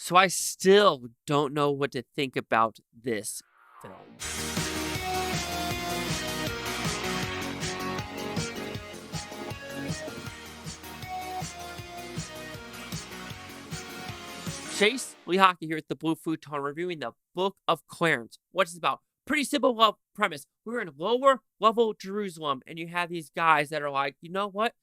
So I still don't know what to think about this film. Chase Lee Hockey here at the Blue Futon reviewing the Book of Clarence. What's it about? Pretty simple premise. We're in lower level Jerusalem, and you have these guys that are like, you know what?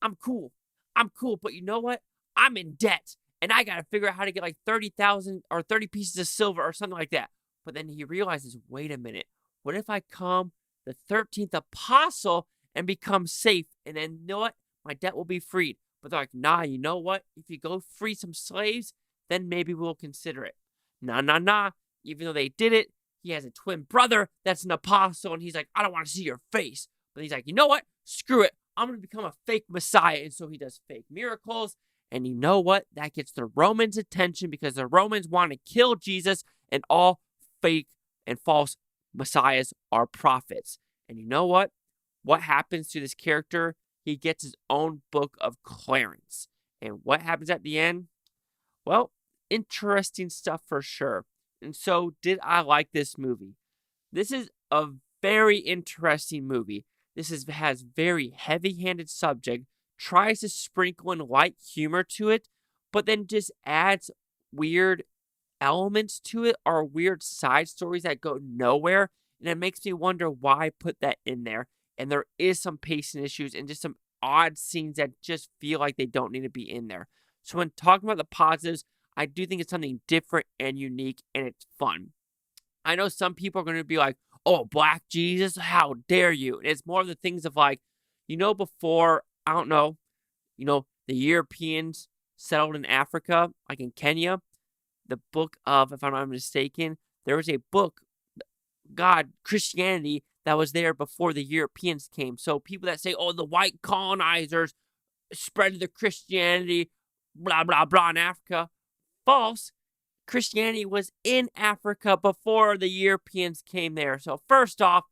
I'm cool. I'm cool, but you know what? I'm in debt, and I got to figure out how to get like 30,000 or 30 pieces of silver or something like that. But then he realizes, wait a minute. What if I come the 13th apostle and become safe? And then, you know what? My debt will be freed. But they're like, nah, you know what? If you go free some slaves, then maybe we'll consider it. Nah. Even though they did it, he has a twin brother that's an apostle, and he's like, I don't want to see your face. But he's like, you know what? Screw it. I'm going to become a fake Messiah. And so he does fake miracles. And you know what? That gets the Romans' attention because the Romans want to kill Jesus, and all fake and false messiahs are prophets. And you know what? What happens to this character? He gets his own book of Clarence. And what happens at the end? Well, interesting stuff for sure. And so, did I like this movie? This is a very interesting movie. Has very heavy-handed subject, tries to sprinkle in light humor to it, but then just adds weird elements to it or weird side stories that go nowhere. And it makes me wonder why I put that in there. And there is some pacing issues and just some odd scenes that just feel like they don't need to be in there. So when talking about the positives, I do think it's something different and unique, and it's fun. I know some people are going to be like, oh, Black Jesus, how dare you? And it's more of the things of like, before, I don't know, the Europeans settled in Africa, like in Kenya, the book of, if I'm not mistaken, there was a book, Christianity, that was there before the Europeans came. So people that say, oh, the white colonizers spread the Christianity, blah, blah, blah, in Africa. False. Christianity was in Africa before the Europeans came there. So first off,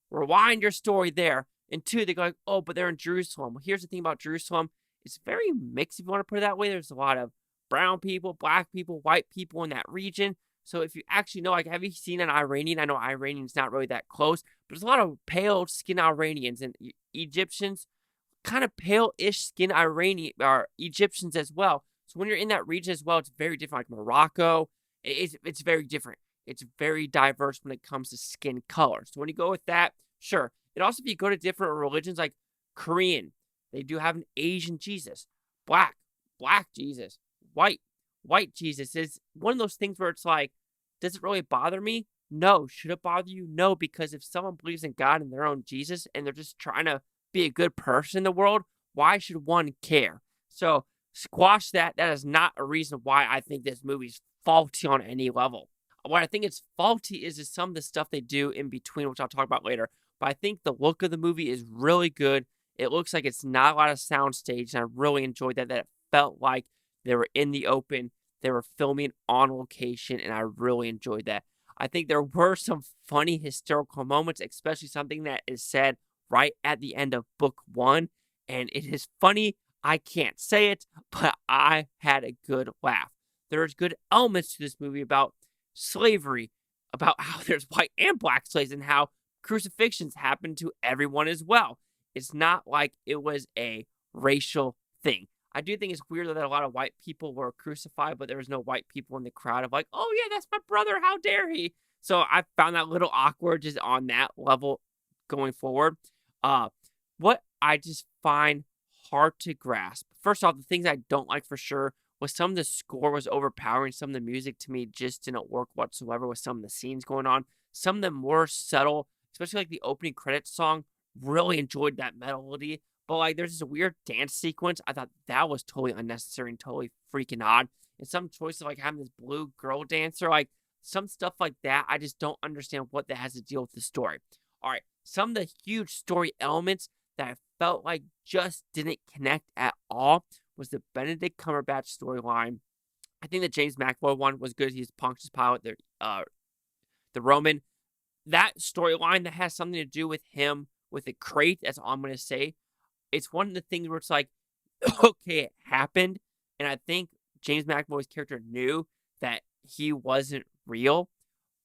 rewind your story there. And two, they go like, oh, but they're in Jerusalem. Well, here's the thing about Jerusalem. It's very mixed, if you want to put it that way. There's a lot of brown people, black people, white people in that region. So if you actually know, like, have you seen an Iranian? I know Iranian's not really that close, but there's a lot of pale-skinned Iranians and Egyptians, kind of pale-ish skin Iranian or Egyptians as well. So when you're in that region as well, it's very different. Like Morocco, it's very different. It's very diverse when it comes to skin color. So when you go with that, sure. And also if you go to different religions like Korean, they do have an Asian Jesus. Black Jesus. White Jesus. Is one of those things where it's like, does it really bother me? No. Should it bother you? No, because if someone believes in God and their own Jesus and they're just trying to be a good person in the world, why should one care? So squash that. That is not a reason why I think this movie's faulty on any level. What I think it's faulty is some of the stuff they do in between, which I'll talk about later. But I think the look of the movie is really good. It looks like it's not a lot of soundstage, and I really enjoyed that. That it felt like they were in the open. They were filming on location, and I really enjoyed that. I think there were some funny historical moments, especially something that is said right at the end of book 1. And it is funny. I can't say it, but I had a good laugh. There's good elements to this movie about slavery, about how there's white and black slaves, and how crucifixions happen to everyone as well. It's not like it was a racial thing. I do think it's weird that a lot of white people were crucified, but there was no white people in the crowd of like, oh yeah, that's my brother, how dare he? So I found that a little awkward just on that level going forward. What I just find hard to grasp. First off, the things I don't like for sure was some of the score was overpowering. Some of the music to me just didn't work whatsoever with some of the scenes going on. Some of them were subtle, especially like the opening credits song. Really enjoyed that melody. But like there's this weird dance sequence. I thought that was totally unnecessary and totally freaking odd. And some choice of like having this blue girl dancer, like some stuff like that, I just don't understand what that has to deal with the story. All right, some of the huge story elements that I felt like just didn't connect at all was the Benedict Cumberbatch storyline. I think the James McAvoy one was good. He's Pontius Pilate, the Roman. That storyline that has something to do with him with a crate, that's all I'm going to say. It's one of the things where it's like, okay, it happened. And I think James McAvoy's character knew that he wasn't real,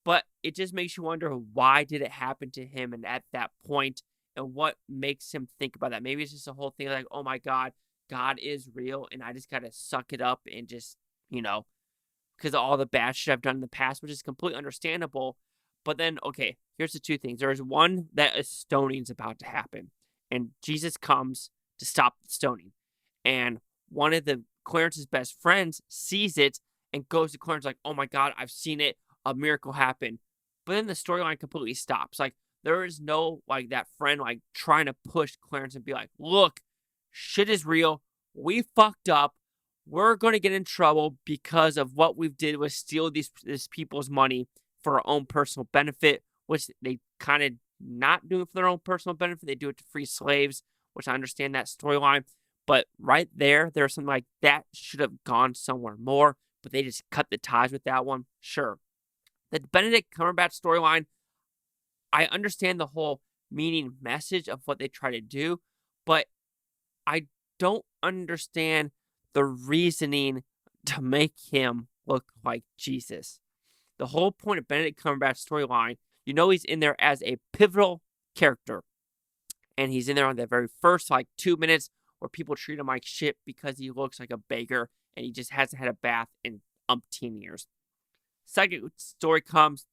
but it just makes you wonder, why did it happen to him and at that point, and what makes him think about that. Maybe it's just a whole thing like, oh my God, God is real, and I just got to suck it up and just, because of all the bad shit I've done in the past, which is completely understandable. But then, okay, here's the two things. There's one that a stoning's about to happen, and Jesus comes to stop the stoning. And one of Clarence's best friends sees it and goes to Clarence like, oh my God, I've seen it. A miracle happened. But then the storyline completely stops. Like, there is no, like, that friend, like, trying to push Clarence and be like, look, shit is real. We fucked up. We're going to get in trouble because of what we did was steal these people's money for our own personal benefit, which they kind of not do it for their own personal benefit. They do it to free slaves, which I understand that storyline. But right there's something like that should have gone somewhere more, but they just cut the ties with that one. Sure. The Benedict Cumberbatch storyline, I understand the whole meaning message of what they try to do, but I don't understand the reasoning to make him look like Jesus. The whole point of Benedict Cumberbatch's storyline, he's in there as a pivotal character. And he's in there on the very first, 2 minutes where people treat him like shit because he looks like a beggar and he just hasn't had a bath in umpteen years. Second story comes,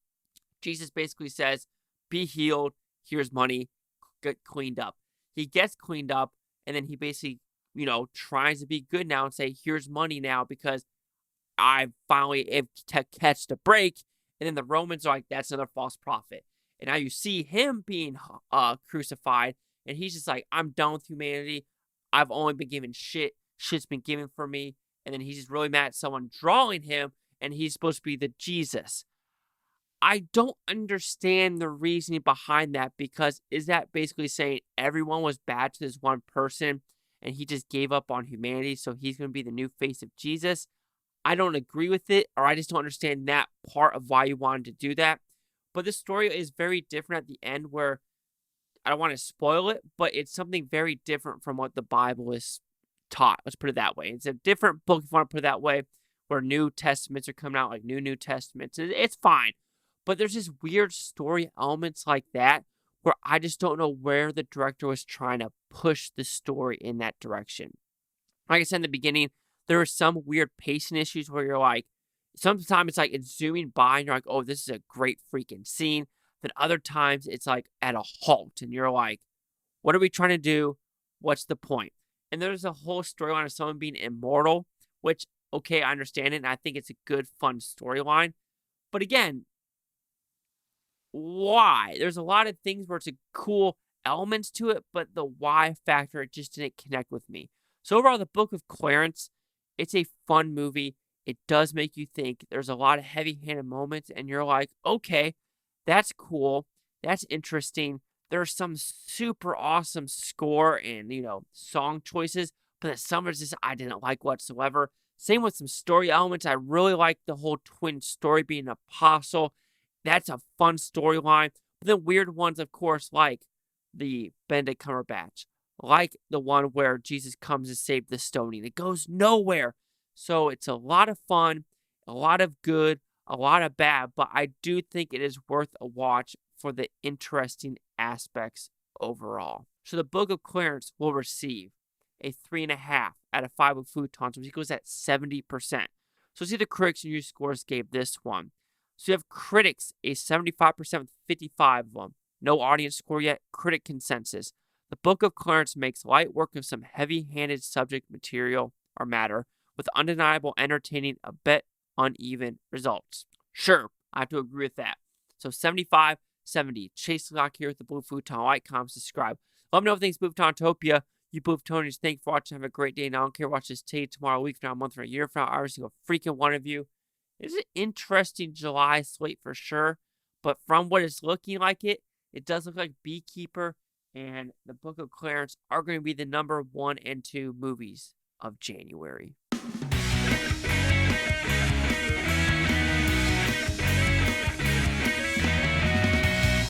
Jesus basically says, be healed, here's money, get cleaned up. He gets cleaned up, and then he basically, tries to be good now and say, here's money now because I finally able to catch the break. And then the Romans are like, that's another false prophet. And now you see him being crucified, and he's just like, I'm done with humanity. I've only been given shit. Shit's been given for me. And then he's just really mad at someone drawing him, and he's supposed to be the Jesus. I don't understand the reasoning behind that, because is that basically saying everyone was bad to this one person and he just gave up on humanity, so he's going to be the new face of Jesus? I don't agree with it, or I just don't understand that part of why you wanted to do that. But this story is very different at the end, where I don't want to spoil it, but it's something very different from what the Bible is taught. Let's put it that way. It's a different book, if you want to put it that way, where New Testaments are coming out, like New Testaments. It's fine. But there's just weird story elements like that where I just don't know where the director was trying to push the story in that direction. Like I said in the beginning, there are some weird pacing issues where you're like, sometimes it's like it's zooming by and you're like, oh, this is a great freaking scene. Then other times it's like at a halt and you're like, what are we trying to do? What's the point? And there's a whole storyline of someone being immortal, which, okay, I understand it, and I think it's a good, fun storyline. But again, why? There's a lot of things where it's a cool elements to it, but the why factor, it just didn't connect with me. So overall, the Book of Clarence, it's a fun movie. It does make you think. There's a lot of heavy-handed moments, and you're like, okay, that's cool. That's interesting. There's some super awesome score and, song choices, but then some of just I didn't like whatsoever. Same with some story elements. I really like the whole twin story being an apostle. That's a fun storyline. But then weird ones, of course, like the Benedict Cumberbatch, like the one where Jesus comes to save the stoning. It goes nowhere. So it's a lot of fun, a lot of good, a lot of bad, but I do think it is worth a watch for the interesting aspects overall. So the Book of Clarence will receive a 3.5 out of 5 with Futon, which equals at 70%. So see the critics and user scores gave this one. So you have critics, a 75% with 55 of them. No audience score yet, critic consensus. The Book of Clarence makes light work of some heavy-handed subject material or matter with undeniable, entertaining, a bit uneven results. Sure, I have to agree with that. So 75, 70. Chase Lock here with the Blue Futon. Like, comment, subscribe. Let me know if things Booftopia. You Booftonians, thank you for watching. Have a great day. And I don't care. Watch this today, tomorrow, a week from now, a month from now, a year from now. Every single freaking one of you. It's an interesting July slate for sure. But from what it's looking like it does look like Beekeeper and the Book of Clarence are going to be the number 1 and 2 movies of January.